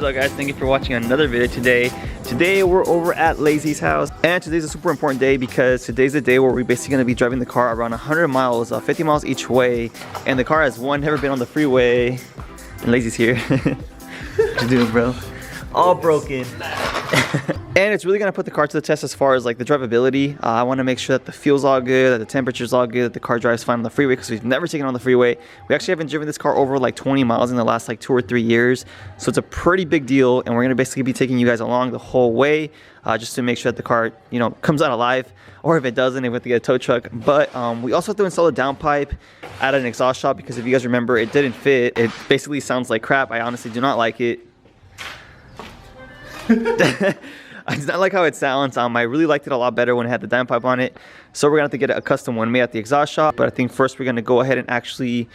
What is up, guys? Thank you for watching another video today. Today we're over at Lazy's house, and today's a super important day because today's the day where we're basically going to be driving the car around 100 miles, 50 miles each way, and the car has never been on the freeway, and Lazy's here. What you doing, bro? All broken. And it's really gonna put the car to the test as far as like the drivability. I want to make sure that the fuel's all good, that the temperature's all good, that the car drives fine on the freeway, because we've never taken it on the freeway. We actually haven't driven this car over like 20 miles in the last like 2 or 3 years, so it's a pretty big deal, and we're gonna basically be taking you guys along the whole way, just to make sure that the car, you know, comes out alive, or if it doesn't, we have to get a tow truck. But we also have to install a downpipe at an exhaust shop, because if you guys remember, it didn't fit. It basically sounds like crap. I honestly do not like it. I do not like how it sounds. I really liked it a lot better when it had the downpipe on it. So we're gonna have to get a custom one made at the exhaust shop. But I think first we're gonna go ahead and actually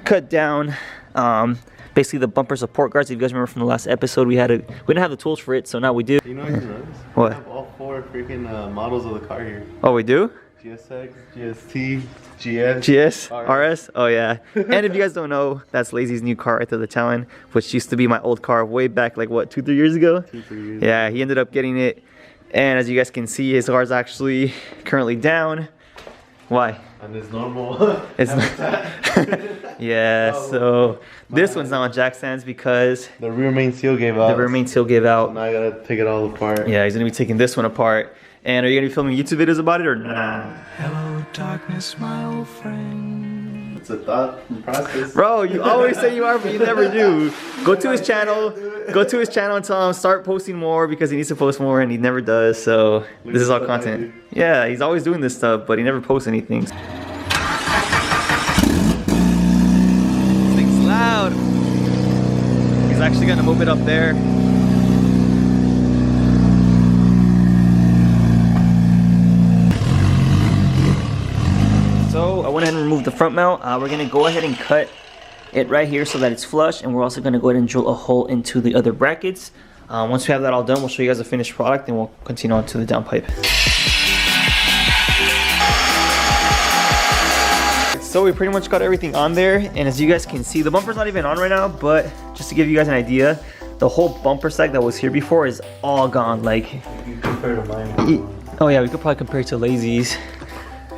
cut down basically the bumper support guards. If you guys remember from the last episode, we didn't have the tools for it, so now we do. You know what you noticed? What? We have all 4 freaking models of the car here. Oh, we do? GSX, GST, GS, GTRS. Oh yeah. And if you guys don't know, that's Lazy's new car right there, the Talon, which used to be my old car way back like what, 2-3 years ago? 2-3 years. Yeah, he ended up getting it, and as you guys can see, his car's actually currently down. Why? And it's normal. It's not. Yeah. So this one's now on jack stands because the rear main seal gave out. The rear main seal gave out. So now I gotta take it all apart. Yeah, he's gonna be taking this one apart. And are you gonna be filming YouTube videos about it or nah? Hello, darkness, my old friend. It's a thought process. Bro, you always say you are, but you never do. Go to his channel. Go to his channel and tell him start posting more, because he needs to post more and he never does. So this is all content. Yeah, he's always doing this stuff, but he never posts anything. This thing's loud. He's actually gonna move it up there. So I went ahead and removed the front mount. We're gonna go ahead and cut it right here so that it's flush, and we're also gonna go ahead and drill a hole into the other brackets. Once we have that all done, we'll show you guys the finished product, and we'll continue on to the downpipe. So we pretty much got everything on there, and as you guys can see, the bumper's not even on right now, but just to give you guys an idea, the whole bumper sack that was here before is all gone. Like, You can compare to mine. Oh yeah, we could probably compare it to Lazy's.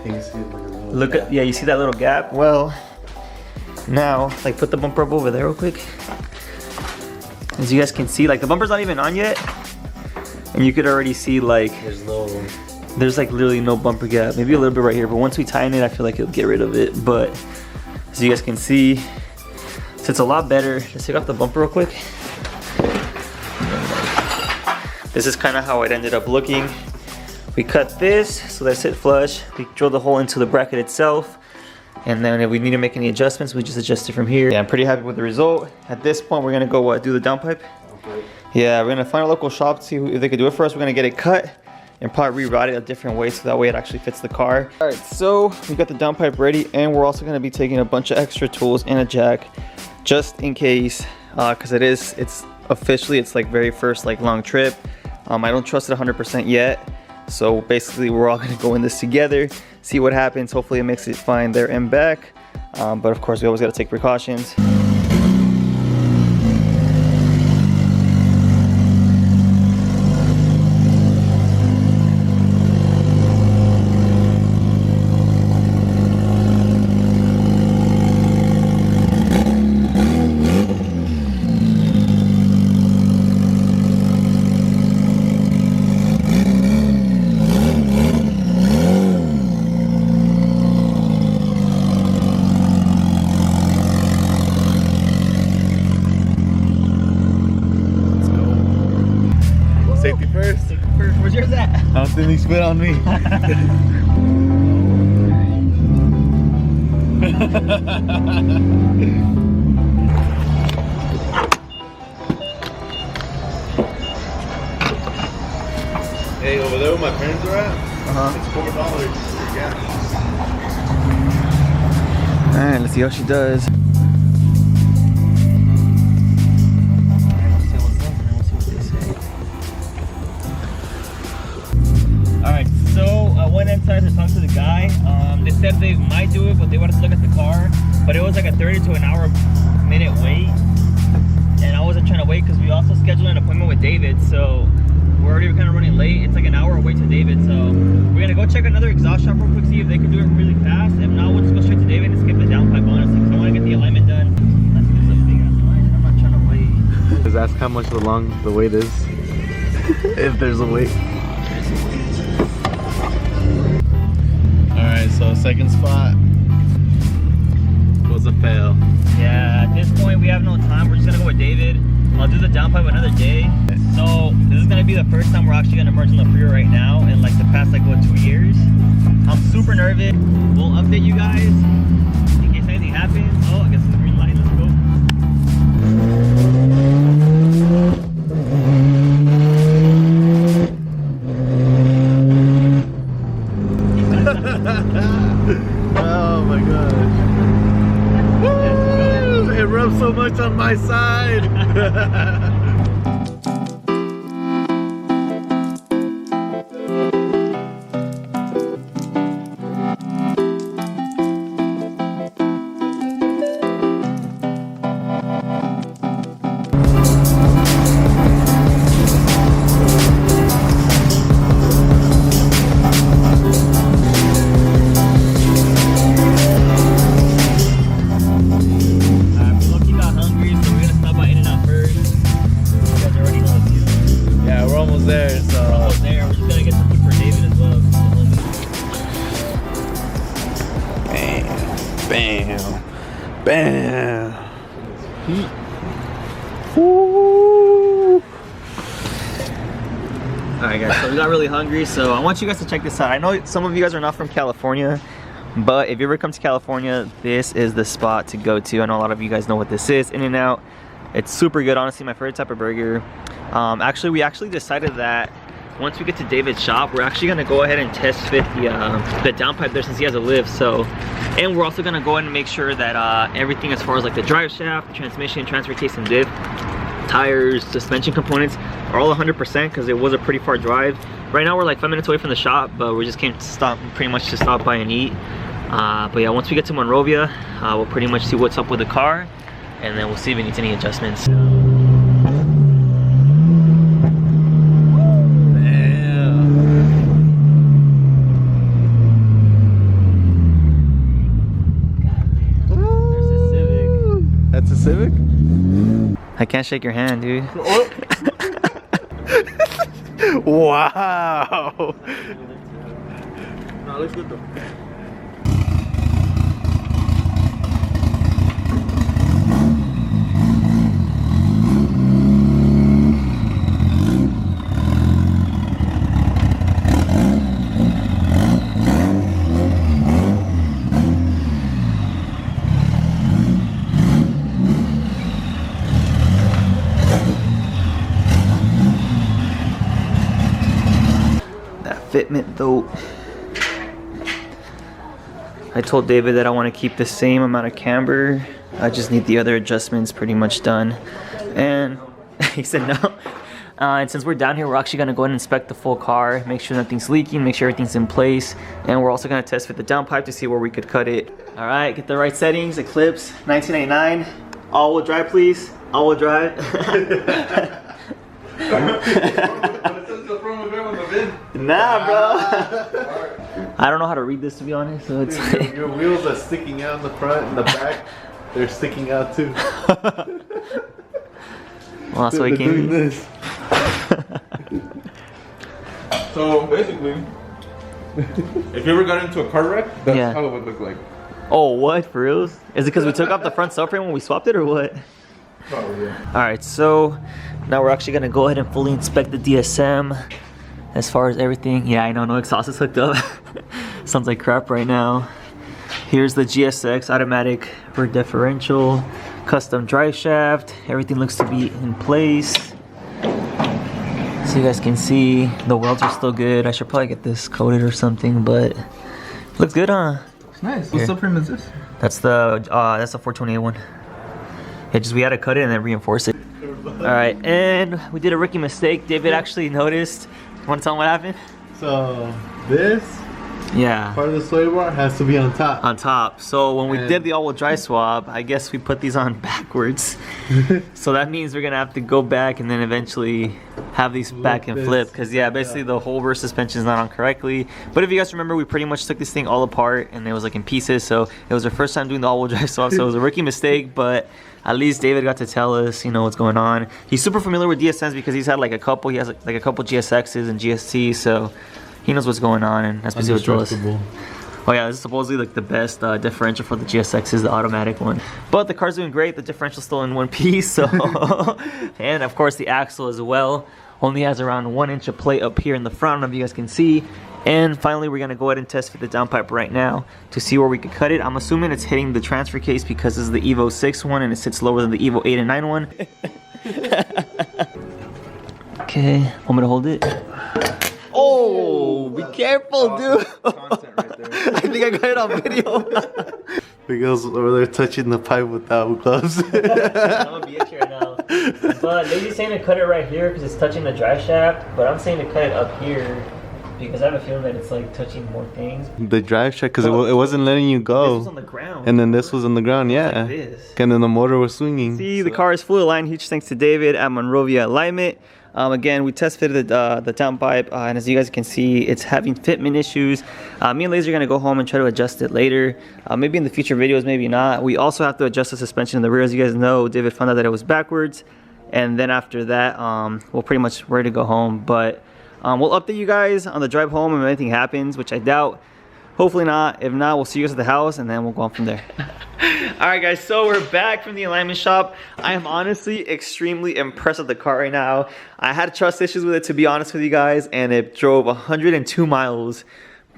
You can see it like a little Look at, yeah, you see that little gap? Well, now, like, put the bumper up over there real quick. As you guys can see, like, the bumper's not even on yet, and you could already see, like, there's like literally no bumper gap. Maybe a little bit right here, but once we tighten it, I feel like it'll get rid of it. But as you guys can see, so it's a lot better. Let's take off the bumper real quick. This is kind of how it ended up looking. We cut this so that it's hit flush. We drill the hole into the bracket itself, and then if we need to make any adjustments, we just adjust it from here. Yeah, I'm pretty happy with the result. At this point, we're gonna go do the downpipe. Okay. Yeah, we're gonna find a local shop to see if they could do it for us. We're gonna get it cut and probably reroute it a different way so that way it actually fits the car. All right, so we got the downpipe ready, and we're also gonna be taking a bunch of extra tools and a jack just in case, because it's officially like very first like long trip. I don't trust it 100% yet. So basically we're all gonna go in this together, see what happens. Hopefully it makes it fine there and back. But of course we always gotta take precautions. Safety first. Safety first. Where's yours at? I don't think he spit on me. Hey, over there where my parents are at, it's $4 for gas. Alright, let's see how she does. Alright, so I went inside to talk to the guy. They said they might do it, but they wanted to look at the car. But it was like a 30 to an hour minute wait. and I wasn't trying to wait because we also scheduled an appointment with David, so we're already kind of running late. It's like an hour away to David, so we're gonna go check another exhaust shop real quick, see if they can do it really fast. If not, we'll just go straight to David and skip the downpipe, honestly, because I want to get the alignment done. That's a big ass line, and I'm not trying to wait. Just ask how much long the wait is. If there's a wait. Alright, so second spot was a fail. Yeah, at this point we have no time. We're just gonna go with David. I'll do the downpipe another day. So this is gonna be the first time we're actually gonna merge on the freeway right now in like the past like what, 2 years. I'm super nervous. We'll update you guys in case anything happens. Oh, I guess it's a green light. Let's go. Oh my gosh. Woo! It rubs so much on my side. Bam! Woo! Alright guys, so we got really hungry, so I want you guys to check this out. I know some of you guys are not from California, but if you ever come to California, this is the spot to go to. I know a lot of you guys know what this is, In-N-Out. It's super good, honestly, my favorite type of burger. We actually decided that once we get to David's shop, we're actually gonna go ahead and test fit the downpipe there since he has a lift. So, and we're also gonna go ahead and make sure that everything as far as like the drive shaft, the transmission, transfer case and diff, tires, suspension components are all 100% because it was a pretty far drive. Right now we're like 5 minutes away from the shop, but we just came to stop by and eat. But yeah, once we get to Monrovia, we'll pretty much see what's up with the car, and then we'll see if it needs any adjustments. That's a Civic? I can't shake your hand, dude. Wow! No, it looks good though. Fitment though. I told David that I want to keep the same amount of camber. I just need the other adjustments pretty much done. And he said no. And since we're down here, we're actually going to go ahead and inspect the full car, make sure nothing's leaking, make sure everything's in place. And we're also going to test fit the downpipe to see where we could cut it. All right, get the right settings. Eclipse 1989. All-wheel drive, please. All-wheel drive. Nah, bro. I don't know how to read this, to be honest. So it's Dude, your wheels are sticking out in the front and the back. They're sticking out too. Well, that's why I came. Doing this. So basically, if you ever got into a car wreck, that's Yeah. how it would look like. Oh, what? For reals? Is it because we took off the front subframe when we swapped it, or what? Probably, yeah. Alright, so now we're actually going to go ahead and fully inspect the DSM as far as everything. Yeah, I know, no exhaust is hooked up. Sounds like crap right now. Here's the GSX automatic rear differential, custom drive shaft. Everything looks to be in place. So you guys can see the welds are still good. I should probably get this coated or something, but looks good, huh? It's nice. What subframe is this? That's the 428 one. Yeah, just we had to cut it and then reinforce it. Alright, and we did a rookie mistake. David actually noticed. You want to tell him what happened? So this Yeah. part of the sway bar has to be on top. On top. So when we And- did the all-wheel drive swap, I guess we put these on backwards. So that means we're gonna have to go back and then eventually have these back and flip, because yeah, basically the whole rear suspension is not on correctly. But if you guys remember, we pretty much took this thing all apart and it was like in pieces, so it was our first time doing the all-wheel drive swap, so it was a rookie mistake, but at least David got to tell us, you know, what's going on. He's super familiar with DSMs because he's had like a couple, he has like a couple GSXs and GSTs, so he knows what's going on, and that's basically what told us. Oh yeah, this is supposedly like the best differential for the GSX is the automatic one. But the car's doing great, the differential's still in one piece, so and of course the axle as well. Only has around 1 inch of plate up here in the front, I don't know if you guys can see. And finally, we're gonna go ahead and test Fit the Downpipe right now to see where we could cut it. I'm assuming it's hitting the transfer case because this is the EVO 6 one and it sits lower than the EVO 8 and 9 one. Okay, want me to hold it? Oh, be careful, dude. I think I got it on video. Miguel's over there touching the pipe without gloves. I'm gonna be itchy right now. But Lazy's saying to cut it right here because it's touching the drive shaft, but I'm saying to cut it up here because I have a feeling that it's like touching more things. The drive shaft, because it wasn't letting you go. This was on the ground. And then this was on the ground, yeah. Like this. And then the motor was swinging. See, the car is fully aligned. Huge thanks to David at Monrovia Alignment. Again, we test fitted the downpipe, and as you guys can see, it's having fitment issues. Me and Lazy are going to go home and try to adjust it later. Maybe in the future videos, maybe not. We also have to adjust the suspension in the rear. As you guys know, David found out that it was backwards. And then after that, we're pretty much ready to go home. But we'll update you guys on the drive home if anything happens, which I doubt. Hopefully not. If not, we'll see you guys at the house, and then we'll go on from there. Alright guys, so we're back from the alignment shop. I am honestly extremely impressed with the car right now. I had trust issues with it, to be honest with you guys, and it drove 102 miles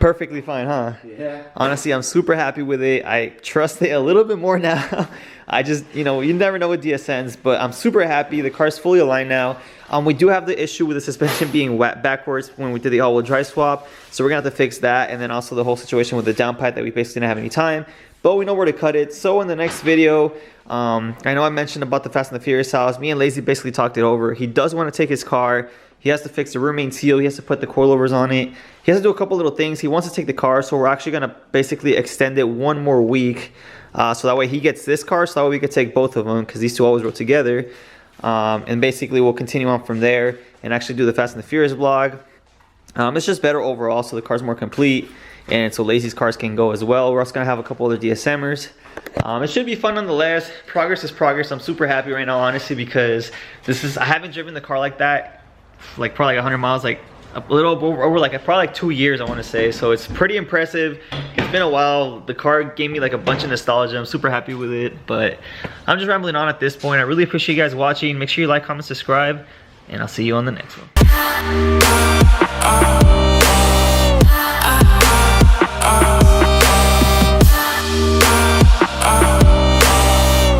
perfectly fine, huh? Yeah. Honestly, I'm super happy with it. I trust it a little bit more now. I just, you know, you never know with DSNs, but I'm super happy. The car's fully aligned now. We do have the issue with the suspension being backwards when we did the all-wheel drive swap, so we're gonna have to fix that, and then also the whole situation with the downpipe that we basically didn't have any time. But we know where to cut it. So in the next video, I know I mentioned about the Fast and the Furious house. Me and Lazy basically talked it over. He does want to take his car. He has to fix the rear main seal. He has to put the coilovers on it. He has to do a couple little things. He wants to take the car, so we're actually going to basically extend it 1 more week. So that way he gets this car, so that way we could take both of them, because these two always roll together. And basically we'll continue on from there and actually do the Fast and the Furious vlog. It's just better overall, so the car's more complete. And so Lazy's cars can go as well. We're also gonna have a couple other DSMers. It should be fun nonetheless. Progress is progress. I'm super happy right now, honestly, because I haven't driven the car like that, like probably 100 miles, like a little over like probably like 2 years, I want to say. So it's pretty impressive. It's been a while. The car gave me like a bunch of nostalgia. I'm super happy with it, but I'm just rambling on at this point. I really appreciate you guys watching. Make sure you like, comment, subscribe, and I'll see you on the next one.